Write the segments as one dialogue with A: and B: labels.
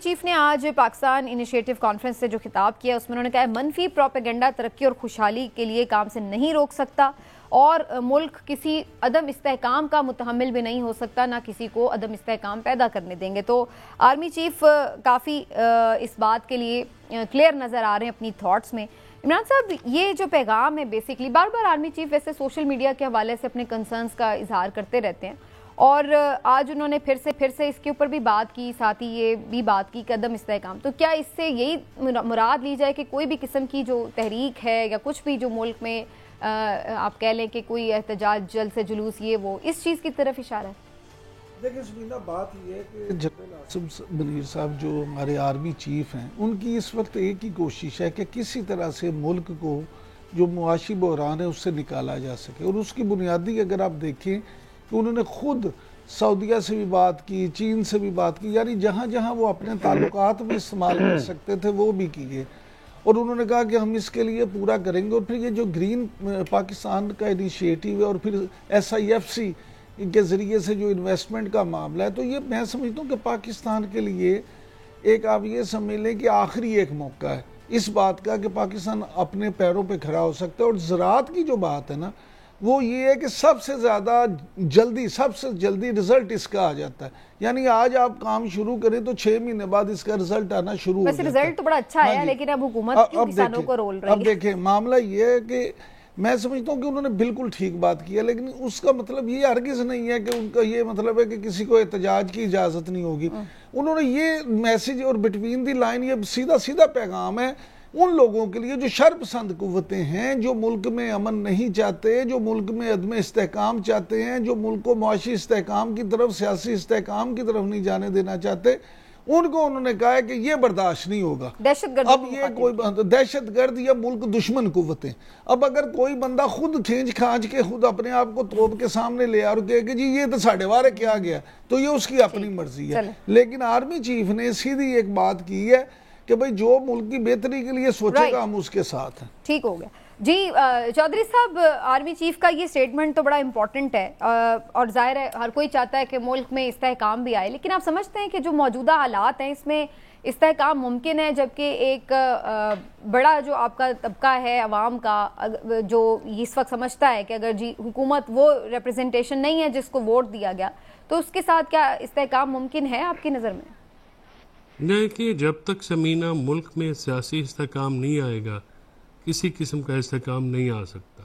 A: Chief نے آج Pakistan initiative conference سے جو خطاب کیا اس میں انہوں نے کہا منفی پروپیگنڈا ترقی اور خوشحالی کے لیے کام سے نہیں روک سکتا اور ملک کسی عدم استحکام کا متحمل بھی نہیں ہو سکتا، نہ کسی کو عدم استحکام پیدا کرنے دیں گے۔ تو آرمی چیف کافی اس بات کے لیے کلیئر نظر آ رہے ہیں اپنی تھاٹس میں۔ عمران صاحب، یہ جو پیغام ہے بیسکلی بار بار آرمی چیف ویسے سوشل میڈیا کے حوالے سے اپنے کنسرنز کا اظہار کرتے رہتے ہیں، اور آج انہوں نے پھر سے اس کے اوپر بھی بات کی، ساتھ ہی یہ بھی بات کی کہ عدم استحکام۔ تو کیا اس سے یہی مراد لی جائے کہ کوئی بھی قسم کی جو تحریک ہے یا کچھ بھی جو ملک میں آپ کہہ لیں کہ کوئی احتجاج، جلد سے جلوس، یہ وہ اس چیز کی طرف اشارہ ہے؟
B: دیکھیں سمینا، بات یہ ہے کہ جنرل عاصم منیر صاحب جو ہمارے آرمی چیف ہیں، ان کی اس وقت ایک ہی کوشش ہے کہ کسی طرح سے ملک کو جو معاشی بحران ہے اس سے نکالا جا سکے، اور اس کی بنیادی اگر آپ دیکھیں کہ انہوں نے خود سعودیہ سے بھی بات کی، چین سے بھی بات کی، یعنی جہاں جہاں وہ اپنے تعلقات میں استعمال کر سکتے تھے وہ بھی کیے، اور انہوں نے کہا کہ ہم اس کے لیے پورا کریں گے۔ اور پھر یہ جو گرین پاکستان کا انیشیٹو ہے اور پھر SIFC کے ذریعے سے جو انویسٹمنٹ کا معاملہ ہے، تو یہ میں سمجھتا ہوں کہ پاکستان کے لیے ایک آپ یہ سمجھ لیں کہ آخری ایک موقع ہے اس بات کا کہ پاکستان اپنے پیروں پہ کھڑا ہو سکتا ہے۔ اور زراعت کی جو بات ہے نا، وہ یہ ہے کہ سب سے جلدی رزلٹ اس کا آ جاتا ہے، یعنی آج آپ کام شروع کریں تو 6 مہینے بعد اس کا رزلٹ آنا شروع ہو جاتا ہے۔
A: ویسے رزلٹ تو بڑا اچھا ہے، لیکن اب حکومت کیوں کسانوں کو رول رہی ہے؟
B: اب دیکھیں معاملہ یہ ہے کہ میں سمجھتا ہوں کہ انہوں نے بالکل ٹھیک بات کی ہے، لیکن اس کا مطلب یہ ہرگز نہیں ہے کہ ان کا یہ مطلب ہے کہ کسی کو احتجاج کی اجازت نہیں ہوگی۔ انہوں نے یہ میسیج اور بٹوین دی لائن یہ سیدھا پیغام ہے ان لوگوں کے لیے جو شر پسند قوتیں ہیں، جو ملک میں امن نہیں چاہتے، جو ملک میں عدم استحکام چاہتے ہیں، جو ملک کو معاشی استحکام کی طرف، سیاسی استحکام کی طرف نہیں جانے دینا چاہتے، ان کو انہوں نے کہا ہے کہ یہ برداشت نہیں ہوگا۔ اب یہ کوئی دہشت گرد یا ملک دشمن قوتیں، اب اگر کوئی بندہ خود کھینچ کھانچ کے خود اپنے آپ کو توپ کے سامنے لے اور کہے کہ جی یہ تو ساڑھے وارے کیا گیا، تو یہ اس کی اپنی مرضی ہے۔ لیکن آرمی چیف نے سیدھی ایک بات کی ہے کہ بھئی جو ملک کی بہتری کے لیے سوچے گا ہم اس کے ساتھ ہیں۔
A: ٹھیک ہو گیا جی۔ چودھری صاحب، آرمی چیف کا یہ سٹیٹمنٹ تو بڑا امپورٹنٹ ہے، اور ظاہر ہے ہر کوئی چاہتا ہے کہ ملک میں استحکام بھی آئے، لیکن آپ سمجھتے ہیں کہ جو موجودہ حالات ہیں اس میں استحکام ممکن ہے، جبکہ ایک بڑا جو آپ کا طبقہ ہے عوام کا جو اس وقت سمجھتا ہے کہ اگر جی حکومت وہ ریپرزنٹیشن نہیں ہے جس کو ووٹ دیا گیا، تو اس کے ساتھ کیا استحکام ممکن ہے آپ کی نظر میں؟
C: دیکھیے، جب تک سمینہ ملک میں سیاسی استحکام نہیں آئے گا، کسی قسم کا استحکام نہیں آ سکتا۔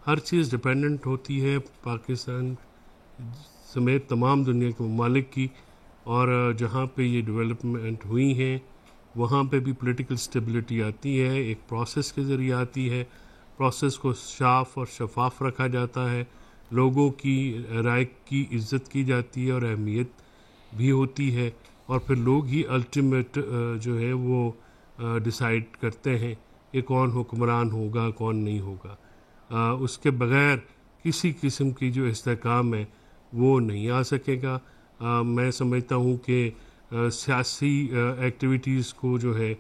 C: ہر چیز ڈیپینڈنٹ ہوتی ہے پاکستان سمیت تمام دنیا کے ممالک کی، اور جہاں پہ یہ ڈیولپمنٹ ہوئی ہیں وہاں پہ بھی پولیٹیکل سٹیبلٹی آتی ہے، ایک پروسیس کے ذریعے آتی ہے، پروسیس کو صاف اور شفاف رکھا جاتا ہے، لوگوں کی رائے کی عزت کی جاتی ہے اور اہمیت بھی ہوتی ہے، اور پھر لوگ ہی الٹیمیٹ جو ہے وہ ڈیسائیڈ کرتے ہیں کہ کون حکمران ہوگا کون نہیں ہوگا۔ اس کے بغیر کسی قسم کی جو استحکام ہے وہ نہیں آ سکے گا۔ میں سمجھتا ہوں کہ سیاسی ایکٹیویٹیز کو جو ہے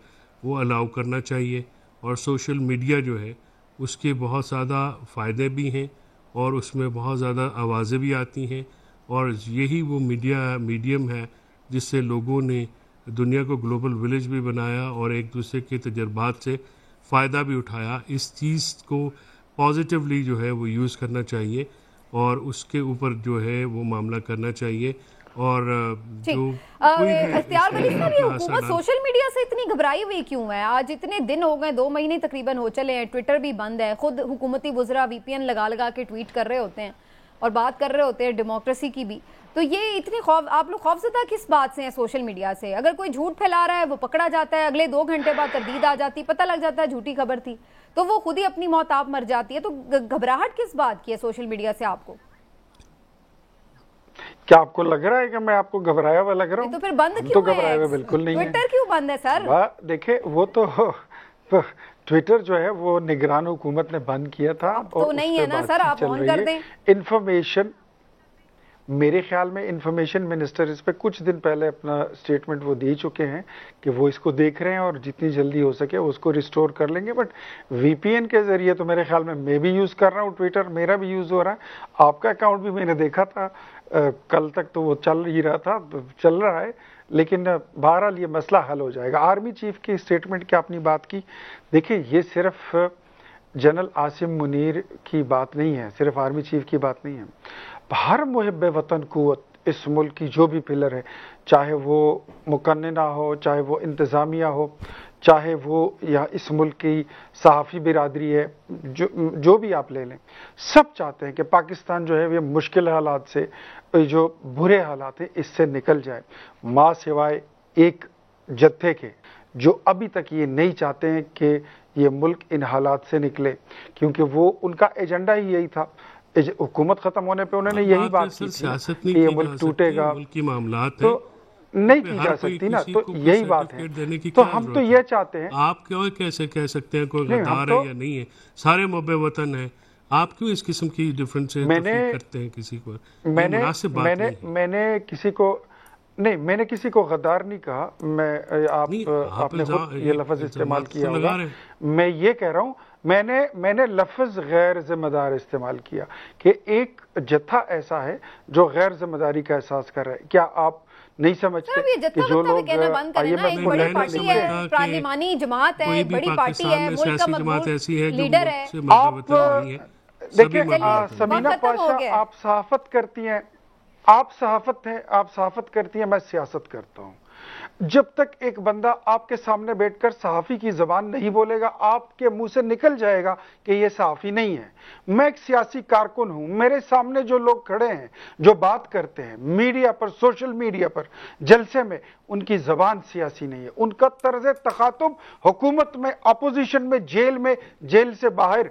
C: وہ الاؤ کرنا چاہیے، اور سوشل میڈیا جو ہے اس کے بہت زیادہ فائدے بھی ہیں اور اس میں بہت زیادہ آوازیں بھی آتی ہیں، اور یہی وہ میڈیم ہے جس سے لوگوں نے دنیا کو گلوبل ولیج بھی بنایا اور ایک دوسرے کے تجربات سے فائدہ بھی اٹھایا۔ اس چیز کو پازیٹیولی جو ہے وہ یوز کرنا چاہیے اور اس کے اوپر جو ہے وہ معاملہ کرنا چاہیے۔ اور جو
A: اختیار ولی صاحب، یہ حکومت سوشل میڈیا سے اتنی گھبرائی ہوئی کیوں ہے؟ آج اتنے دن ہو گئے، 2 مہینے تقریباً ہو چلے ہیں، ٹویٹر بھی بند ہے، خود حکومتی وزراء VPN لگا کے ٹویٹ کر رہے ہوتے ہیں اور بات کر رہے ہوتے ہیں ڈیموکریسی کی بھی۔ تو یہ اتنے آپ لوگ خوفزدہ کس بات سے ہیں سوشل میڈیا سے؟ اگر کوئی جھوٹ پھیلا رہا ہے وہ پکڑا جاتا ہے، اگلے 2 گھنٹے بعد تردید آ جاتی، پتہ لگ جاتا ہے جھوٹی خبر تھی، تو وہ خود ہی اپنی موت آپ مر جاتی ہے۔ تو گھبراہٹ کس بات کی ہے سوشل میڈیا سے آپ کو؟
D: کیا آپ کو لگ رہا ہے کہ میں آپ کو گھبرایا ہوا لگ رہا ہوں؟
A: تو پھر بند
D: تو
A: کیوں ہے؟
D: گھبرایا ہوا بالکل نہیں ہے۔
A: ٹویٹر کیوں بند ہے سر؟
D: دیکھیں، وہ تو ٹویٹر جو ہے وہ نگران حکومت نے بند کیا تھا،
A: تو نہیں ہے نا سر، آپ آن کر دیں۔
D: انفارمیشن، میرے خیال میں انفارمیشن منسٹر اس پہ کچھ دن پہلے اپنا سٹیٹمنٹ وہ دے چکے ہیں کہ وہ اس کو دیکھ رہے ہیں اور جتنی جلدی ہو سکے اس کو ریسٹور کر لیں گے۔ بٹ VPN کے ذریعے تو میرے خیال میں بھی یوز کر رہا ہوں ٹویٹر، میرا بھی یوز ہو رہا ہے، آپ کا اکاؤنٹ بھی میں نے دیکھا تھا کل تک تو وہ چل ہی رہا تھا، چل رہا ہے، لیکن بہرحال یہ مسئلہ حل ہو جائے گا. آرمی چیف کی اسٹیٹمنٹ کی آپ نے بات کی, دیکھیں یہ صرف جنرل عاصم منیر کی بات نہیں ہے, صرف آرمی چیف کی بات نہیں ہے. ہر محب وطن قوت اس ملک کی جو بھی پلر ہے, چاہے وہ مقننہ ہو, چاہے وہ انتظامیہ ہو, چاہے وہ یا اس ملک کی صحافی برادری ہے, جو بھی آپ لے لیں, سب چاہتے ہیں کہ پاکستان جو ہے یہ مشکل حالات سے, جو برے حالات ہیں اس سے نکل جائے. ماں سوائے ایک جتھے کے جو ابھی تک یہ نہیں چاہتے ہیں کہ یہ ملک ان حالات سے نکلے, کیونکہ وہ ان کا ایجنڈا ہی یہی تھا. حکومت ختم ہونے پہ انہوں نے یہی بات کی تھی کہ یہ ملک ٹوٹے گا, تو نہیں کی جا سکتی نا, تو یہی بات ہے. تو ہم تو یہ چاہتے ہیں.
C: آپ کیوں کیسے کہہ سکتے ہیں کوئی غدار ہے یا نہیں ہے؟ سارے محب وطن ہیں, آپ کیوں اس قسم کی ڈفرینس کرتے ہیں کسی کو؟
D: میں نے کسی کو نہیں, میں نے کسی کو غدار نہیں کہا. آپ نے خود یہ لفظ استعمال کیا ہوگا. میں یہ کہہ رہا ہوں, میں نے لفظ غیر ذمہ دار استعمال کیا کہ ایک جتھا ایسا ہے جو غیر ذمہ داری کا احساس کر رہا ہے. کیا آپ نہیں سمجھتے کہ جو لوگ
A: پارلیمانی جماعت ہے, بڑی پارٹی ہے, ملک کا مضبوط لیڈر ہے,
D: آپ دیکھیں سمینہ پاشا, آپ صحافت کرتی ہیں, آپ صحافت کرتی ہیں, میں سیاست کرتا ہوں. جب تک ایک بندہ آپ کے سامنے بیٹھ کر صحافی کی زبان نہیں بولے گا, آپ کے منہ سے نکل جائے گا کہ یہ صحافی نہیں ہے. میں ایک سیاسی کارکن ہوں, میرے سامنے جو لوگ کھڑے ہیں, جو بات کرتے ہیں میڈیا پر, سوشل میڈیا پر, جلسے میں, ان کی زبان سیاسی نہیں ہے. ان کا طرز تخاطب حکومت میں, اپوزیشن میں, جیل میں, جیل سے باہر,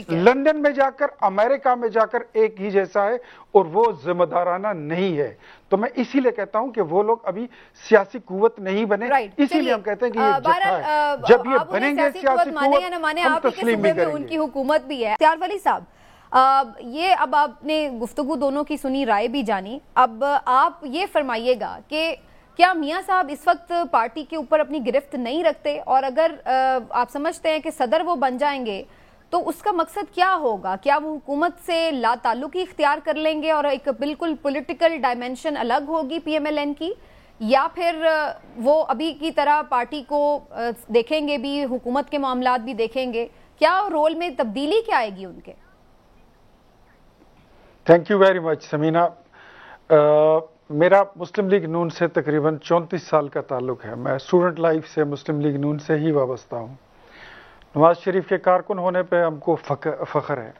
D: لندن میں جا کر, امریکہ میں جا کر ایک ہی جیسا ہے, اور وہ ذمہ دارانہ نہیں ہے. تو میں اسی لیے کہتا ہوں کہ وہ لوگ ابھی سیاسی قوت نہیں بنے, اسی لیے ہم کہتے ہیں کہ یہ جتھا ہے. جب یہ بنیں گے سیاسی قوت, ہم تسلیم بھی کریں گے.
A: ان کی حکومت بھی ہے. اختیار ولی صاحب, یہ اب آپ نے گفتگو دونوں کی سنی, رائے بھی جانی, اب آپ یہ فرمائیے گا کہ کیا میاں صاحب اس وقت پارٹی کے اوپر اپنی گرفت نہیں رکھتے, اور اگر آپ سمجھتے ہیں کہ صدر وہ بن جائیں گے تو اس کا مقصد کیا ہوگا؟ کیا وہ حکومت سے لا تعلقی اختیار کر لیں گے اور ایک بالکل پولیٹیکل ڈائمنشن الگ ہوگی پی ایم ایل این کی, یا پھر وہ ابھی کی طرح پارٹی کو دیکھیں گے بھی, حکومت کے معاملات بھی دیکھیں گے؟ کیا رول میں تبدیلی کیا آئے گی ان کے؟
D: Thank you very much Samina. میرا مسلم لیگ نون سے تقریباً 34 سال کا تعلق ہے. میں اسٹوڈنٹ لائف سے مسلم لیگ نون سے ہی وابستہ ہوں. نواز شریف کے کارکن ہونے پہ ہم کو فخر ہے.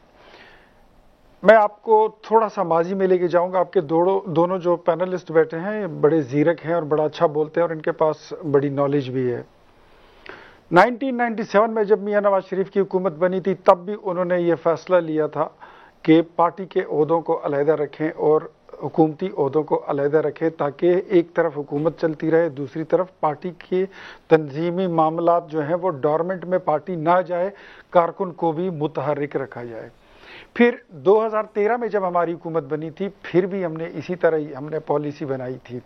D: میں آپ کو تھوڑا سا ماضی میں لے کے جاؤں گا. آپ کے دونوں جو پینلسٹ بیٹھے ہیں بڑے زیرک ہیں اور بڑا اچھا بولتے ہیں, اور ان کے پاس بڑی نالج بھی ہے. 1997 میں جب میاں نواز شریف کی حکومت بنی تھی, تب بھی انہوں نے یہ فیصلہ لیا تھا کہ پارٹی کے عہدوں کو علیحدہ رکھیں اور حکومتی عہدوں کو علیحدہ رکھے, تاکہ ایک طرف حکومت چلتی رہے, دوسری طرف پارٹی کے تنظیمی معاملات جو ہیں وہ ڈورمنٹ میں پارٹی نہ جائے, کارکن کو بھی متحرک رکھا جائے. پھر 2013 میں جب ہماری حکومت بنی تھی, پھر بھی ہم نے اسی طرح ہی ہم نے پالیسی بنائی تھی.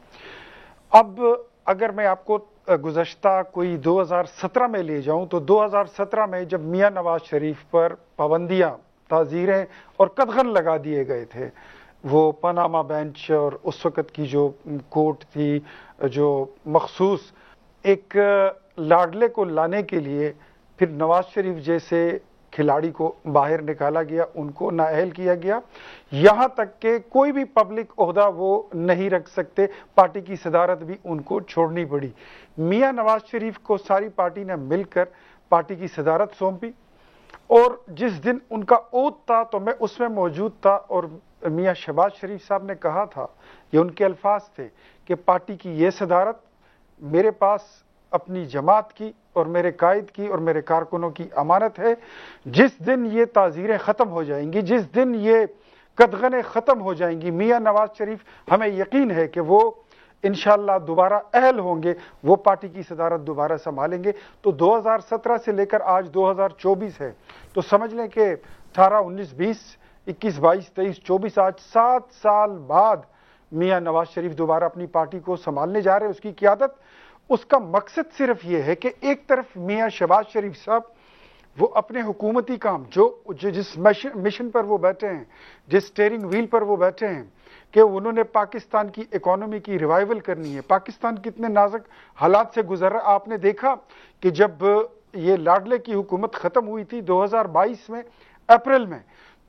D: اب اگر میں آپ کو گزشتہ کوئی 2017 میں لے جاؤں, تو 2017 میں جب میاں نواز شریف پر پابندیاں, تعزیریں اور قدغن لگا دیے گئے تھے, وہ پاناما بینچ اور اس وقت کی جو کورٹ تھی, جو مخصوص ایک لاڈلے کو لانے کے لیے پھر نواز شریف جیسے کھلاڑی کو باہر نکالا گیا, ان کو نااہل کیا گیا, یہاں تک کہ کوئی بھی پبلک عہدہ وہ نہیں رکھ سکتے, پارٹی کی صدارت بھی ان کو چھوڑنی پڑی. میاں نواز شریف کو ساری پارٹی نے مل کر پارٹی کی صدارت سونپی, اور جس دن ان کا عہد تھا تو میں اس میں موجود تھا, اور میاں شہباز شریف صاحب نے کہا تھا, یہ ان کے الفاظ تھے کہ پارٹی کی یہ صدارت میرے پاس اپنی جماعت کی اور میرے قائد کی اور میرے کارکنوں کی امانت ہے. جس دن یہ تعزیریں ختم ہو جائیں گی, جس دن یہ قدغنیں ختم ہو جائیں گی, میاں نواز شریف ہمیں یقین ہے کہ وہ انشاءاللہ دوبارہ اہل ہوں گے, وہ پارٹی کی صدارت دوبارہ سنبھالیں گے. تو 2017 سے لے کر آج 2024 ہے, تو سمجھ لیں کہ 18, 19, 20, 21, 22, 23, 24, آج 7 سال بعد میاں نواز شریف دوبارہ اپنی پارٹی کو سنبھالنے جا رہے ہیں, اس کی قیادت. اس کا مقصد صرف یہ ہے کہ ایک طرف میاں شہباز شریف صاحب وہ اپنے حکومتی کام جس مشن پر وہ بیٹھے ہیں، جس سٹیئرنگ ویل پر وہ بیٹھے ہیں کہ انہوں نے پاکستان کی اکانومی کی ریوائول کرنی ہے. پاکستان کتنے نازک حالات سے گزر رہا. آپ نے دیکھا کہ جب یہ لاڈلے کی حکومت ختم ہوئی تھی 2022 میں اپریل میں،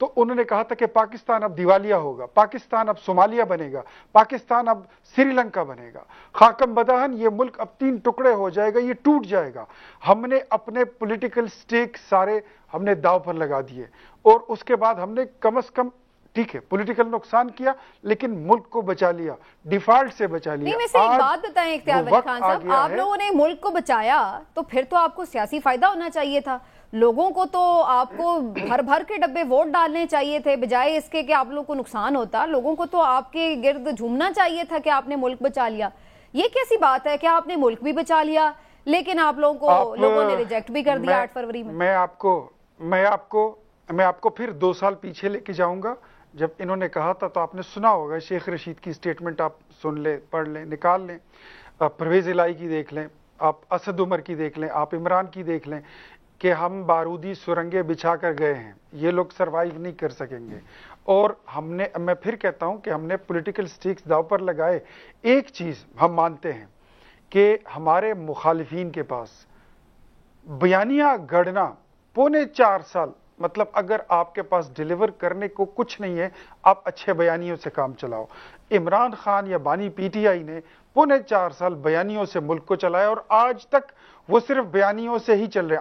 D: تو انہوں نے کہا تھا کہ پاکستان اب دیوالیہ ہوگا، پاکستان اب صومالیہ بنے گا، پاکستان اب سری لنکا بنے گا، خاکم بدہن یہ ملک اب 3 ٹکڑے ہو جائے گا، یہ ٹوٹ جائے گا. ہم نے اپنے پولیٹیکل سٹیک سارے ہم نے داؤ پر لگا دیے، اور اس کے بعد ہم نے کم از کم ٹھیک ہے پولیٹیکل نقصان کیا لیکن ملک کو بچا لیا، ڈیفالٹ سے بچا لیا.
A: نہیں، ویسے ایک بات بتائیں اختیار ولی خان صاحب، آپ لوگوں نے ملک کو بچایا تو پھر تو آپ کو سیاسی فائدہ ہونا چاہیے تھا. لوگوں کو تو آپ کو بھر بھر کے ڈبے ووٹ ڈالنے چاہیے تھے، بجائے اس کے کہ آپ لوگوں کو نقصان ہوتا. لوگوں کو تو آپ کے گرد جھومنا چاہیے تھا کہ آپ نے ملک بچا لیا. یہ کیسی بات ہے کہ آپ نے ملک بھی بچا لیا لیکن آپ لوگوں نے ریجیکٹ بھی کر دیا 8 فروری میں؟
D: میں آپ کو پھر 2 سال پیچھے لے کے جاؤں گا. جب انہوں نے کہا تھا تو آپ نے سنا ہوگا، شیخ رشید کی سٹیٹمنٹ آپ سن لیں، پڑھ لیں، نکال لیں. پرویز الہی کی دیکھ لیں، آپ اسد عمر کی دیکھ لیں، آپ عمران کی دیکھ لیں کہ ہم بارودی سرنگیں بچھا کر گئے ہیں، یہ لوگ سروائیو نہیں کر سکیں گے. اور میں پھر کہتا ہوں کہ ہم نے پولیٹیکل سٹیکس داؤ پر لگائے. ایک چیز ہم مانتے ہیں کہ ہمارے مخالفین کے پاس بیانیہ گھڑنا 4.25 سال، مطلب اگر آپ کے پاس ڈیلیور کرنے کو کچھ نہیں ہے، آپ اچھے بیانیوں سے کام چلاؤ. عمران خان یا بانی پی ٹی آئی نے 4.25 سال بیانیوں سے ملک کو چلایا، اور آج تک وہ صرف بیانیوں سے ہی چل رہے ہیں.